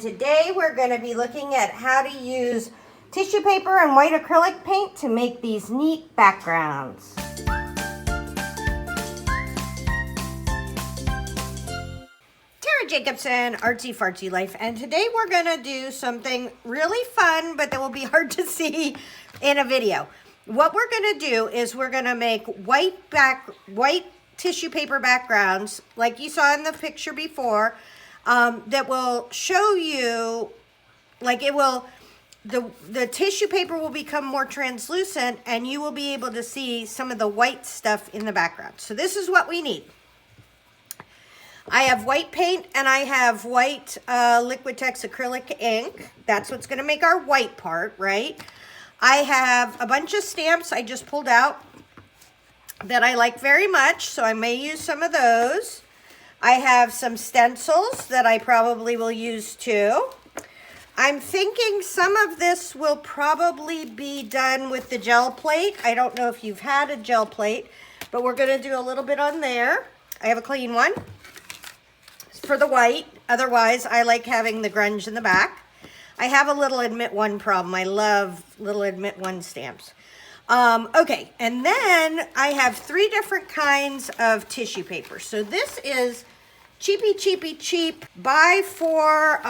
Today we're going to be looking at how to use tissue paper and white acrylic paint to make these neat backgrounds. Tara Jacobson, Artsy Fartsy Life, and today we're going to do something really fun, but that will be hard to see in a video. What we're going to do is we're going to make white tissue paper backgrounds like you saw in the picture before. That will show you, like it will, the tissue paper will become more translucent and you will be able to see some of the white stuff in the background. So this is what we need. I have white paint and I have white Liquitex acrylic ink. That's what's going to make our white part, right? I have a bunch of stamps I just pulled out that I like very much, so I may use some of those. I have some stencils that I probably will use too. I'm thinking some of this will probably be done with the gel plate. I don't know if you've had a gel plate, but we're going to do a little bit on there. I have a clean one for the white. Otherwise, I like having the grunge in the back. I have a little admit one problem. I love little admit one stamps. Okay, and then I have 3 different kinds of tissue paper. So this is cheap. Buy for,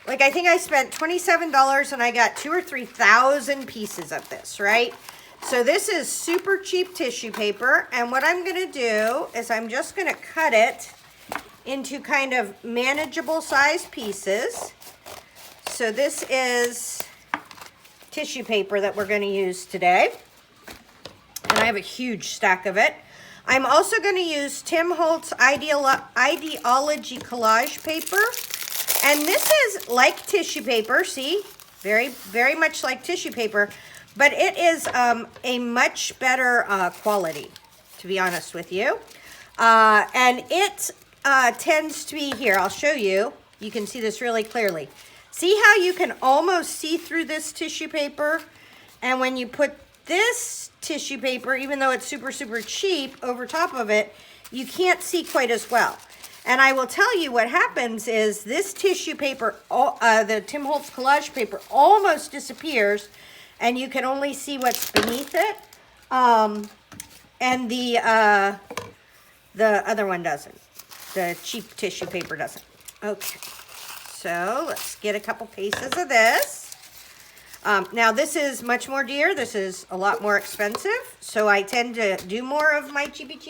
like I think I spent $27 and I got 2,000 or 3,000 pieces of this, right? So this is super cheap tissue paper. And what I'm going to do is I'm just going to cut it into kind of manageable size pieces. So this is tissue paper that we're going to use today, and I have a huge stack of it. I'm also going to use Tim Holtz Ideology Collage paper, and this is like tissue paper, see, very much like tissue paper, but it is a much better quality, to be honest with you, and it tends to be, here I'll show you, you can see this really clearly. See how you can almost see through this tissue paper? And when you put this tissue paper, even though it's super cheap, over top of it, you can't see quite as well. And I will tell you what happens is this tissue paper, the Tim Holtz collage paper, almost disappears and you can only see what's beneath it. And the other one doesn't. The cheap tissue paper doesn't. Okay. So let's get a couple pieces of this. Now this is much more dear. This is a lot more expensive. So I tend to do more of my cheapy,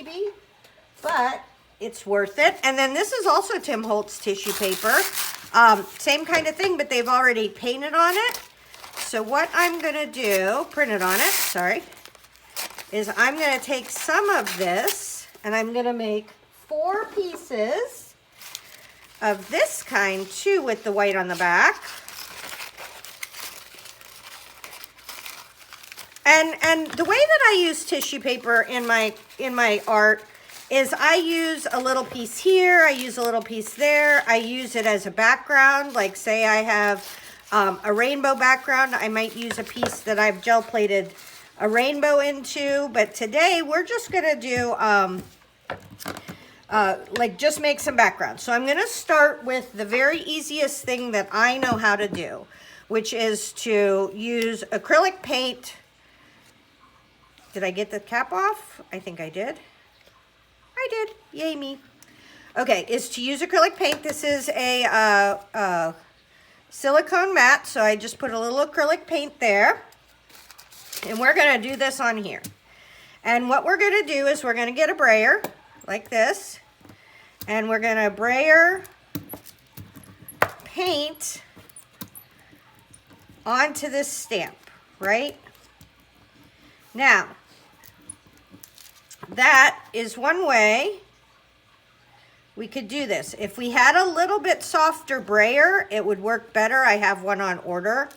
but it's worth it. And then this is also Tim Holtz tissue paper. Same kind of thing, but they've already painted on it. So what I'm gonna do, printed on it, sorry, is I'm gonna take some of this and I'm gonna make 4 pieces of this kind too with the white on the back. And the way that I use tissue paper in my art is I use a little piece here, I use a little piece there, I use it as a background. Like say I have a rainbow background, I might use a piece that I've gel plated a rainbow into, but today we're just gonna do like just make some background. So I'm going to start with the very easiest thing that I know how to do, which is to use acrylic paint. Did I get the cap off? I think I did. I did. Yay me. Okay, is to use acrylic paint. This is a silicone mat, so I just put a little acrylic paint there. And we're going to do this on here. And what we're going to do is we're going to get a brayer like this. And we're going to brayer paint onto this stamp, right? Now, that is one way we could do this. If we had a little bit softer brayer, it would work better. I have one on order.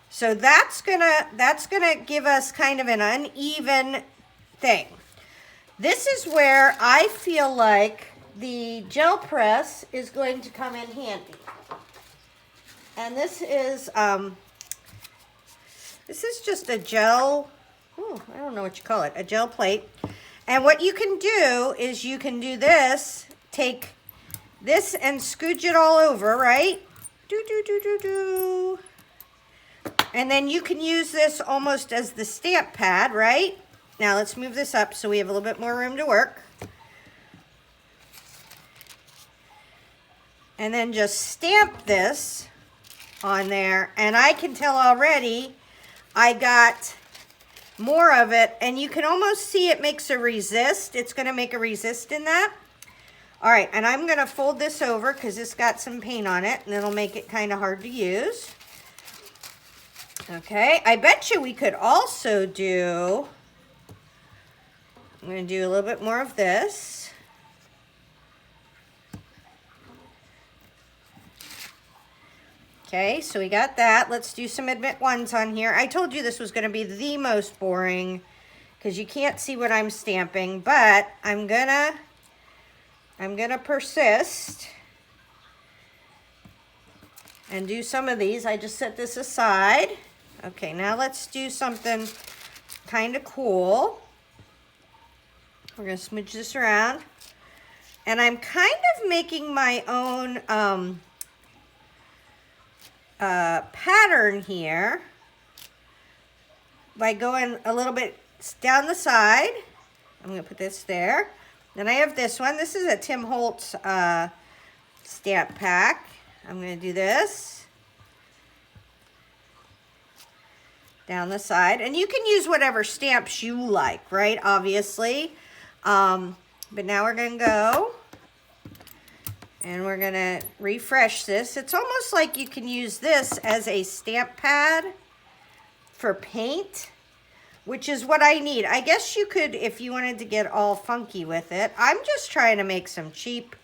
So that's gonna give us kind of an uneven thing. This is where I feel like the gel press is going to come in handy. And this is just a gel, I don't know what you call it, a gel plate. And what you can do is you can do this, take this and scooge it all over, right? Do, do, do, do, do. And then you can use this almost as the stamp pad, right? Now let's move this up so we have a little bit more room to work. And then just stamp this on there. And I can tell already I got more of it. And you can almost see it makes a resist. It's going to make a resist in that. All right, and I'm going to fold this over because it's got some paint on it. And it'll make it kind of hard to use. Okay, I bet you we could also do, I'm going to do a little bit more of this. Okay, so we got that. Let's do some admit ones on here. I told you this was going to be the most boring because you can't see what I'm stamping, but I'm gonna persist and do some of these. I just set this aside. Okay, now let's do something kind of cool. We're going to smooch this around. And I'm kind of making my own pattern here by going a little bit down the side. I'm going to put this there. Then I have this one. This is a Tim Holtz stamp pack. I'm going to do this down the side, and you can use whatever stamps you like, right? Obviously, but now we're going to go and we're going to refresh this. It's almost like you can use this as a stamp pad for paint, which is what I need. I guess you could, if you wanted to get all funky with it. I'm just trying to make some cheap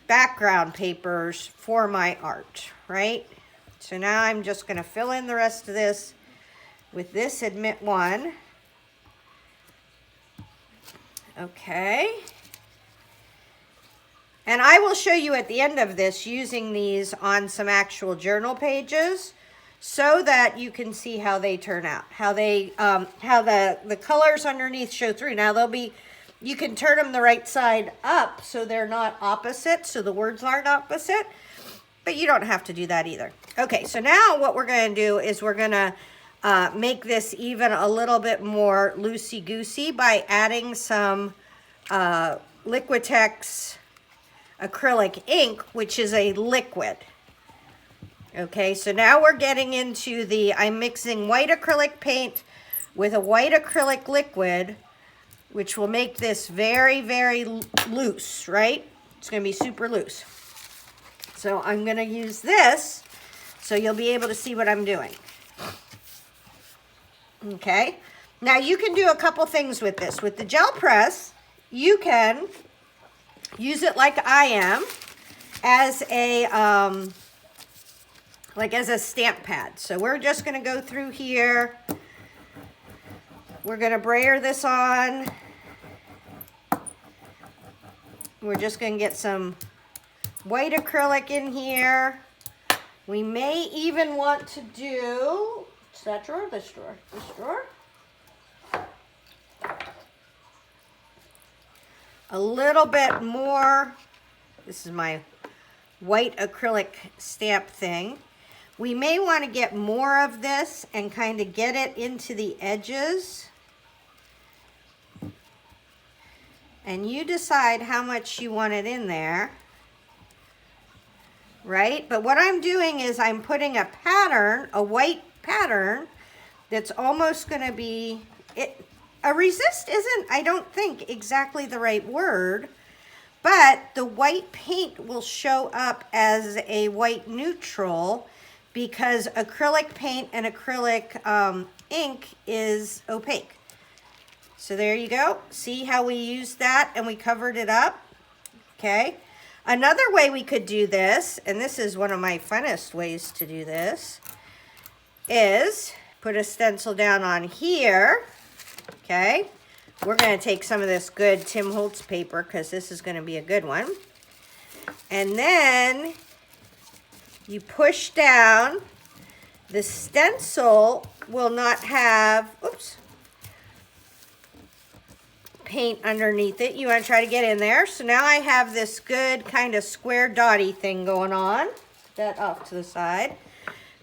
background papers for my art, right? So now I'm just going to fill in the rest of this with this admit one. Okay. And I will show you at the end of this using these on some actual journal pages so that you can see how they turn out, how they how the colors underneath show through. Now they'll be, you can turn them the right side up so they're not opposite, so the words aren't opposite, but you don't have to do that either. Okay, so now what we're going to do is we're going to make this even a little bit more loosey-goosey by adding some Liquitex acrylic ink, which is a liquid. Okay, so now we're getting into the, I'm mixing white acrylic paint with a white acrylic liquid, which will make this very, very loose, right? It's going to be super loose. So I'm going to use this so you'll be able to see what I'm doing. Okay, now you can do a couple things with this. With the gel press, you can use it like I am as a as a stamp pad. So we're just going to go through here. We're going to brayer this on. We're just going to get some white acrylic in here. We may even want to do, is that drawer? This drawer? This drawer? A little bit more. This is my white acrylic stamp thing. We may want to get more of this and kind of get it into the edges. And you decide how much you want it in there. Right? But what I'm doing is I'm putting a pattern, a white pattern, that's almost going to be, a resist isn't, I don't think, exactly the right word, but the white paint will show up as a white neutral because acrylic paint and acrylic ink is opaque. So there you go. See how we used that and we covered it up? Okay. Another way we could do this, and this is one of my funnest ways to do this, is put a stencil down on here. Okay. We're going to take some of this good Tim Holtz paper because this is going to be a good one. And then you push down. The stencil will not have, oops. paint underneath it. You want to try to get in there. So now I have this good kind of square dotty thing going on. That off to the side.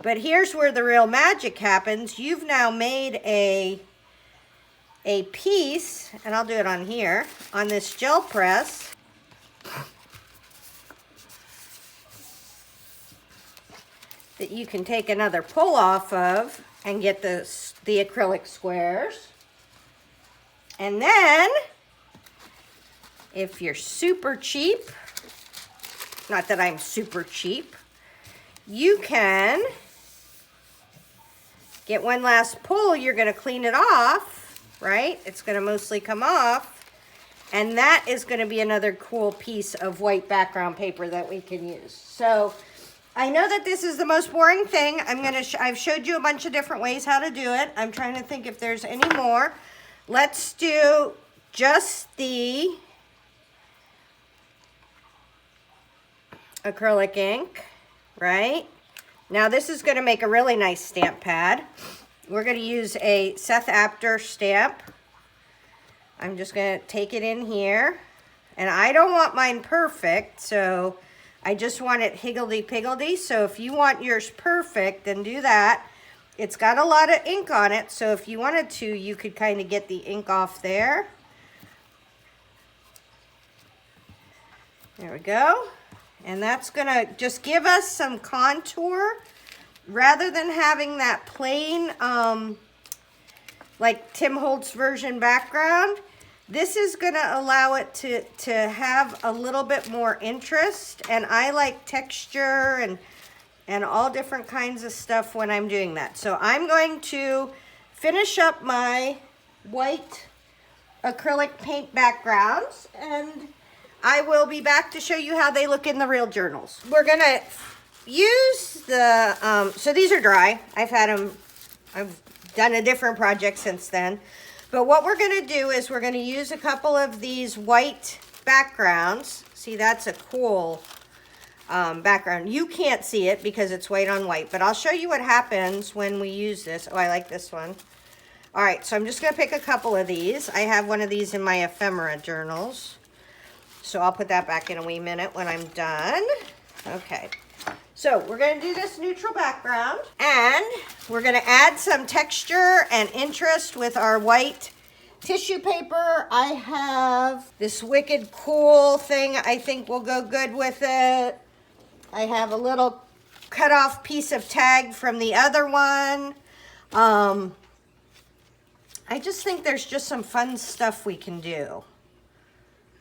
But here's where the real magic happens. You've now made a piece, and I'll do it on here, on this gel press. That you can take another pull off of and get the acrylic squares. And then, if you're super cheap, not that I'm super cheap, you can get one last pull. You're going to clean it off, right? It's going to mostly come off. And that is going to be another cool piece of white background paper that we can use. So I know that this is the most boring thing. I've showed you a bunch of different ways how to do it. I'm trying to think if there's any more. Let's do just the acrylic ink, right? Now this is going to make a really nice stamp pad. We're going to use a Seth Apter stamp. I'm just going to take it in here. And I don't want mine perfect, so I just want it higgledy-piggledy. So if you want yours perfect, then do that. It's got a lot of ink on it, so if you wanted to, you could kind of get the ink off there. There we go. And that's going to just give us some contour rather than having that plain, like Tim Holtz version background. This is going to allow it to have a little bit more interest, and I like texture and all different kinds of stuff when I'm doing that. So I'm going to finish up my white acrylic paint backgrounds, and I will be back to show you how they look in the real journals. We're gonna use the, so these are dry. I've done a different project since then. But what we're gonna do is we're gonna use a couple of these white backgrounds. See, that's a cool background. You can't see it because it's white on white, but I'll show you what happens when we use this. Oh, I like this one. All right, so I'm just gonna pick a couple of these. I have one of these in my ephemera journals. So I'll put that back in a wee minute when I'm done. Okay, so we're gonna do this neutral background, and we're gonna add some texture and interest with our white tissue paper. I have this wicked cool thing I think will go good with it. I have a little cut off piece of tag from the other one. I just think there's just some fun stuff we can do.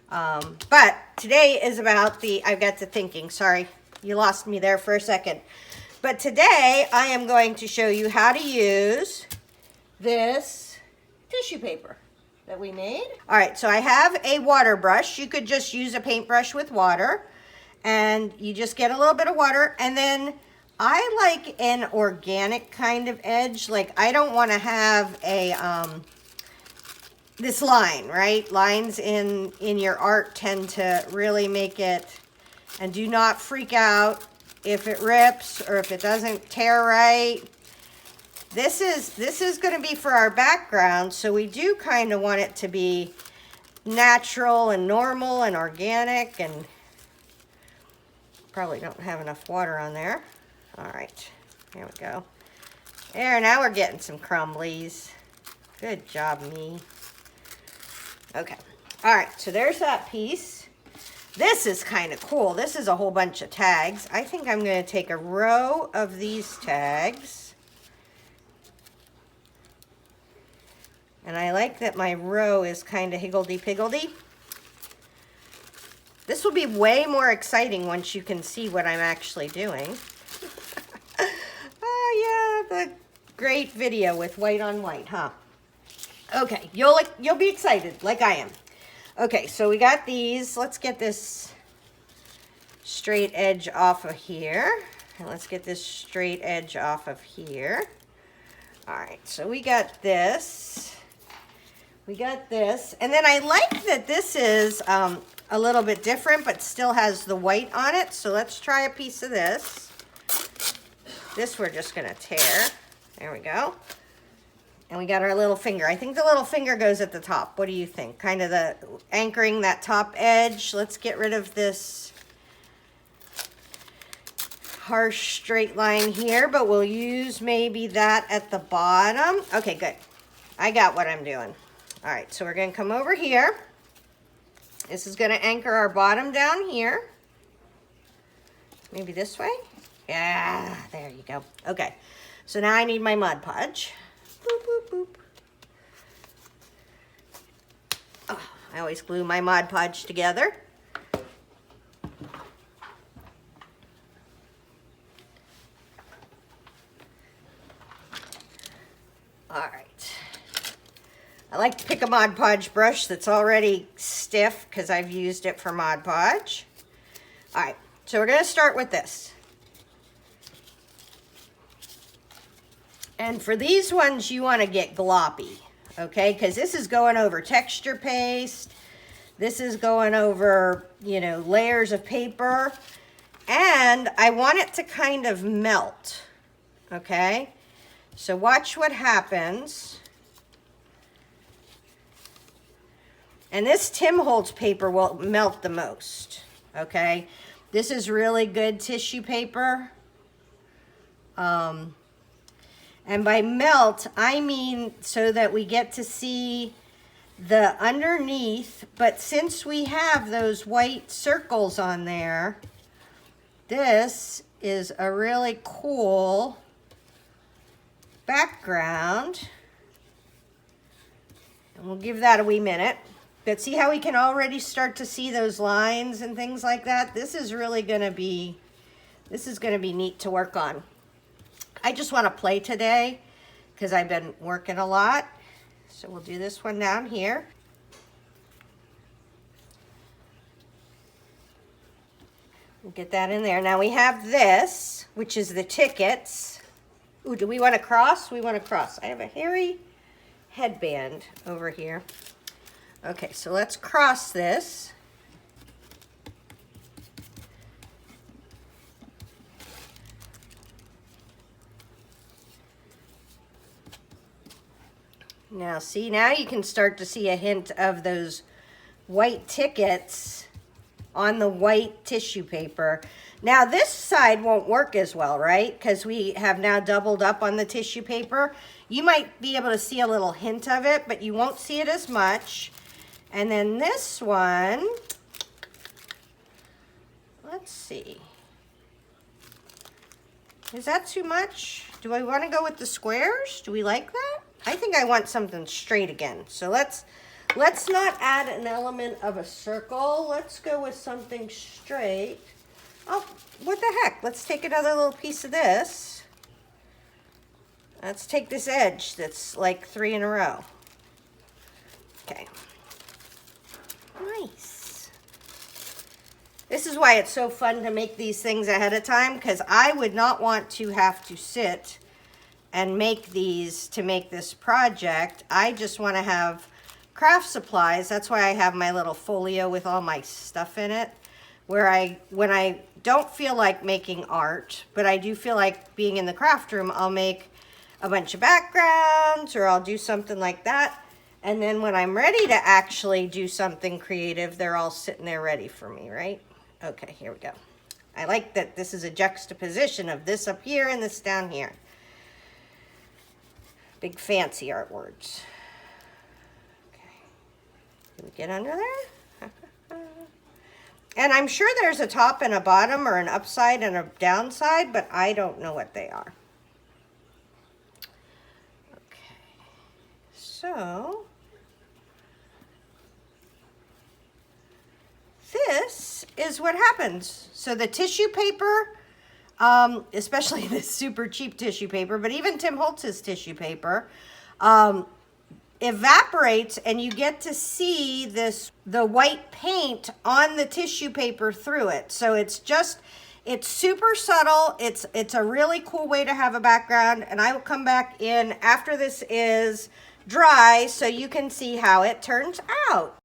But today is about I got to thinking, sorry, you lost me there for a second. But today I am going to show you how to use this tissue paper that we made. All right, so I have a water brush. You could just use a paintbrush with water, and you just get a little bit of water, and then I like an organic kind of edge. Like, I don't want to have a this line, right? Lines in your art tend to really make it, and do not freak out if it rips or if it doesn't tear right. This is going to be for our background, so we do kind of want it to be natural and normal and organic, and probably don't have enough water on there. All right, here we go. There, now we're getting some crumblies. Good job, me. Okay, all right, so there's that piece. This is kind of cool. This is a whole bunch of tags. I think I'm going to take a row of these tags. And I like that my row is kind of higgledy-piggledy. This will be way more exciting once you can see what I'm actually doing. Oh yeah, the great video with white on white, huh? Okay, you'll be excited like I am. Okay, so we got these. Let's get this straight edge off of here. And let's get this straight edge off of here. All right, so we got this. We got this. And then I like that this is a little bit different, but still has the white on it. So let's try a piece of this. This we're just gonna tear. There we go. And we got our little finger. I think the little finger goes at the top. What do you think? Kind of the anchoring that top edge. Let's get rid of this harsh straight line here, but we'll use maybe that at the bottom. Okay, good. I got what I'm doing. All right, so we're gonna come over here. This is gonna anchor our bottom down here. Maybe this way? Yeah, there you go. Okay, so now I need my Mod Podge. Boop, boop, boop. Oh, I always glue my Mod Podge together. All right. I like to pick a Mod Podge brush that's already stiff because I've used it for Mod Podge. All right, so we're going to start with this. And for these ones, you want to get gloppy, okay? Because this is going over texture paste. This is going over, you know, layers of paper. And I want it to kind of melt, okay? So watch what happens. And this Tim Holtz paper will melt the most, okay? This is really good tissue paper. And by melt, I mean so that we get to see the underneath, but since we have those white circles on there, this is a really cool background. And we'll give that a wee minute. But see how we can already start to see those lines and things like that? This is really gonna be, this is gonna be neat to work on. I just want to play today because I've been working a lot. So we'll do this one down here. We'll get that in there. Now we have this, which is the tickets. Ooh, do we want to cross? We want to cross. I have a hairy headband over here. Okay, so let's cross this. Now see, now you can start to see a hint of those white tickets on the white tissue paper. Now this side won't work as well, right? Because we have now doubled up on the tissue paper. You might be able to see a little hint of it, but you won't see it as much. And then this one, let's see. Is that too much? Do I want to go with the squares? Do we like that? I think I want something straight again. So let's not add an element of a circle. Let's go with something straight. Oh, what the heck? Let's take another little piece of this. Let's take this edge that's like 3 in a row. Okay. Nice. This is why it's so fun to make these things ahead of time, because I would not want to have to sit and make these to make this project. I just want to have craft supplies. That's why I have my little folio with all my stuff in it, where when I don't feel like making art, but I do feel like being in the craft room, I'll make a bunch of backgrounds or I'll do something like that. And then when I'm ready to actually do something creative, they're all sitting there ready for me, right? Okay, here we go. I like that this is a juxtaposition of this up here and this down here. Big fancy art words. Okay. Can we get under there? And I'm sure there's a top and a bottom or an upside and a downside, but I don't know what they are. Okay. So this is what happens. So the tissue paper, especially this super cheap tissue paper, but even Tim Holtz's tissue paper, evaporates and you get to see the white paint on the tissue paper through it. So it's super subtle. It's a really cool way to have a background, and I will come back in after this is dry so you can see how it turns out.